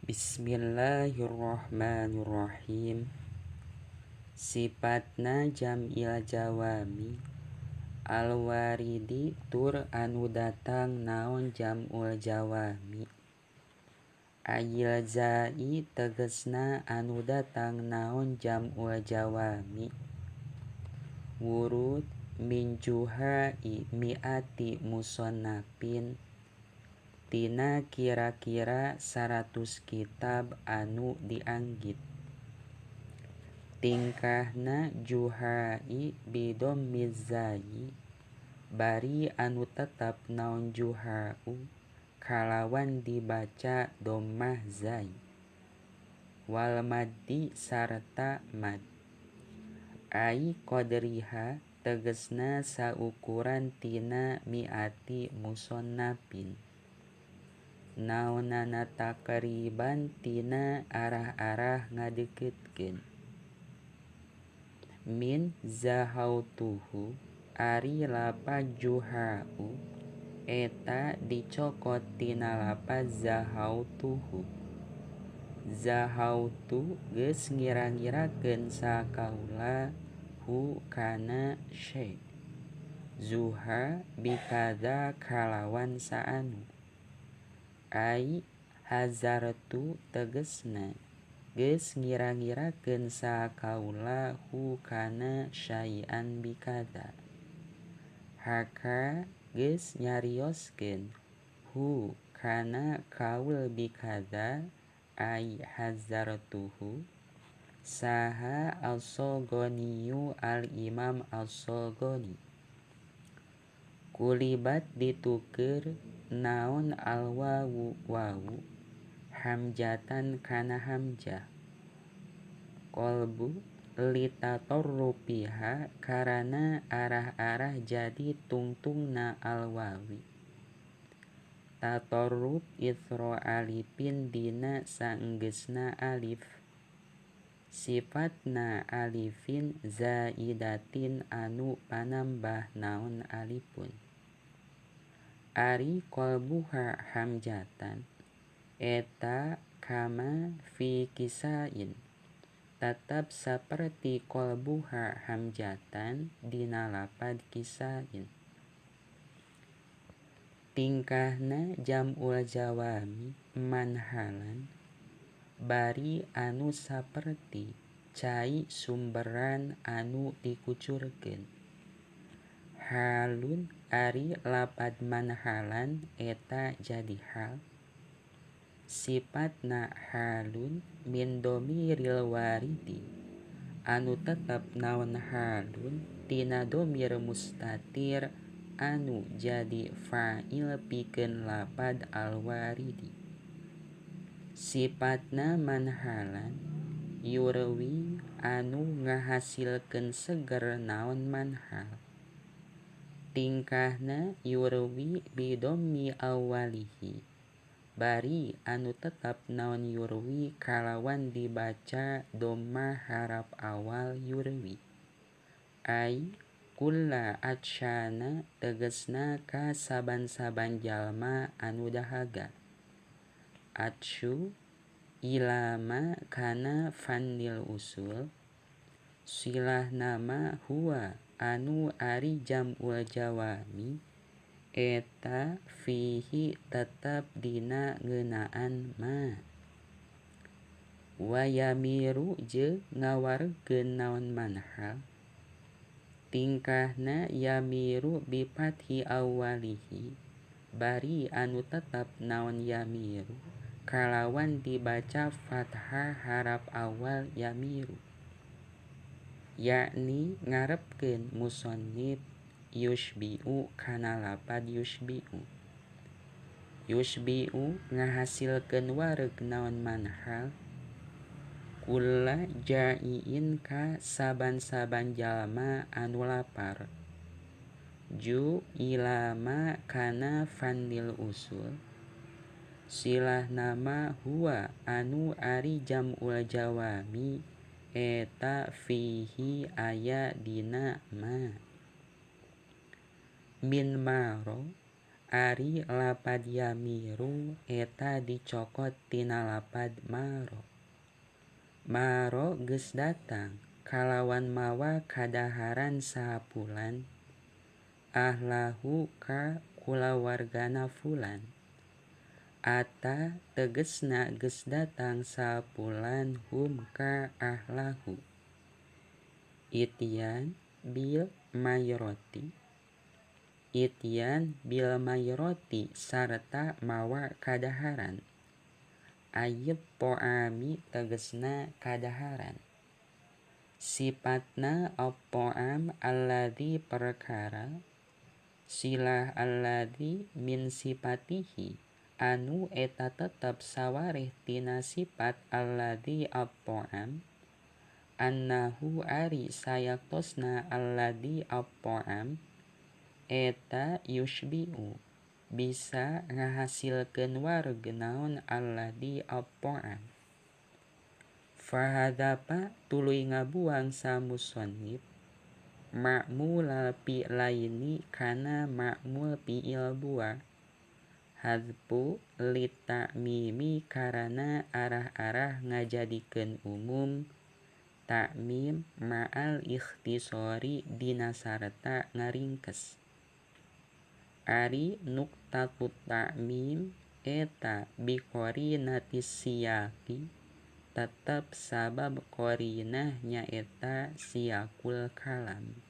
Bismillahirrahmanirrahim. Sifatna jam'il jawami al-waridi tur anu datang naon jam'ul jawami. Ayil zai tegesna anu datang naon jam'ul jawami. Wurud min juha'i mi'ati musonnafin tina kira-kira 100 kitab anu dianggit. Tingkahna juha'i bidommiz zai bari anu tetap naon juha'u kalawan dibaca dommah zai wal maddi sarta mad. Ai qadriha tegesna saukuran tina mi'ati musonnafin. Naonana takriban tina arah-arah ngadeukeutkeun. Min zahautuhu ari lapad juha'u eta dicokot tina lapad zahautuhu. Zahautu geus ngira-ngirakeun sakaula hu kana syai. Zuha bikadza kalawan saanu. Ai hazartu tegesna geus ngira-ngirakeun sakaula hu kana syai'an bikadza. Haka geus nyarioskeun hu kana kaul bikadza ai hazartuhu saha as-Shaghaniyu al-Imam as-Shaghani. Kulibat dituker naon al-wawu wawu hamjatan kana hamjah. Qalbu litatorrupiha karana arah-arah jadi tungtungna al-wawi. Tatorrub itsro alifin dina saenggeusna alif. Sifatna alifin zaidatin anu panambah naon alifun. Ari qalbuha hamjatan eta kama fi kisain tetap saperti qalbuha hamjatan dina lapad kisain. Tingkahna jam'ul jawami manhalan bari anu saperti cai sumberan anu dikucurkeun. Halun ari lapad manhalan eta jadi hal. Sifatna halun min domiril waridi anu tetep naon halun tina domir mustatir anu jadi fa'il pikeun lapad al-waridi. Sifatna manhalan yurwi anu ngahasilkeun seger naon manhal. Tingkahna yurwi bidommi awwalihi bari anu tetap naon yurwi kalawan dibaca dommah harap awal yurwi. Ai kulla atsyana tegesna ka saban-saban jalma anu dahaga. Atsyu ilama kana fannil usul silahnama huwa anu ari jam'ul jawami eta fihi tetep dina ngeunaan ma. Wayamiru jeung ngawaregkeun naon manhal. Tingkahna yamiru bifathi awwalihi bari anu tetep naon yamiru kalawan dibaca fathah harap awal yamiru. Yakni ngarepkeun musannif yusybi'u kana lapad yusybi'u. Yusybi'u ngahasilkeun wareg naon manhal. Kulla ja'iin ka saban-saban jalma anu lapar. Ju ilama kana fannil usul silahnama huwa anu ari jam'ul jawami eta fihi aya dina ma. Min maro Ari lapad yamiru eta dicokot tina lapad maro. Maro geus datang kalawan mawa kadaharan sapulan ahlahu ka kulawargana fulan. Ata tegesna geus datang sapulan hum ka ahlahu. Ityan bil mayroti. Ityan bil mayroti sarta mawa kadaharan. Ayat po'ami tegesna kadaharan. Sifatna op-po'am alladzi perkara. Silah alladzi min sifatihi anu eta tetep sawareh tina sifat alladzi op-po'am. Annahu ari sayaktosna alladzi op-po'am eta yushbi'u bisa ngahasilkeun wareg naon alladzi op-po'am. Fahadapa tuluy ngabuang sa musannif ma'mul fi'laini kana ma'mul fi'il dua. Hadfu li ta'mimi karana arah-arah ngajadikeun umum ta'mim ma'al ikhtisori dina sarta ngaringkes. Ari nuqtatut ta'mim eta biqorinatis siyaqi tetep sabab qorinah nyaeta siyaqul kalam.